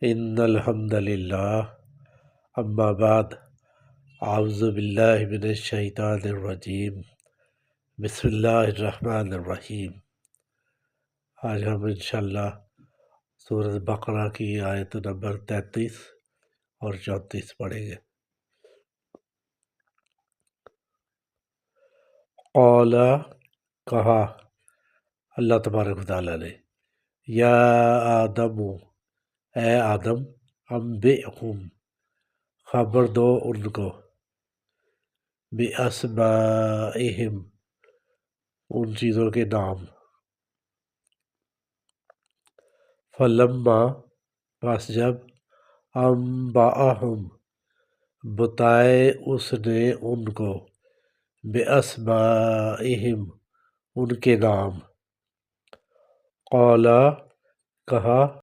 ان الحمد للہ اما بعد اعوذ باللہ من الشیطان الرجیم بسم اللہ الرحمن الرحیم۔ آج ہم انشاءاللہ سورۃ بقرہ کی آیت نمبر 33 اور 34 پڑھیں گے۔ قال کہا اللہ تبارک و تعالیٰ نے، یا آدم اے آدم، انبئہم خبر دو ان کو، باسمائہم ان چیزوں کے نام، فلما پس جب انبأہم بتائے اس نے ان کو، باسمائہم ان کے نام، قال کہا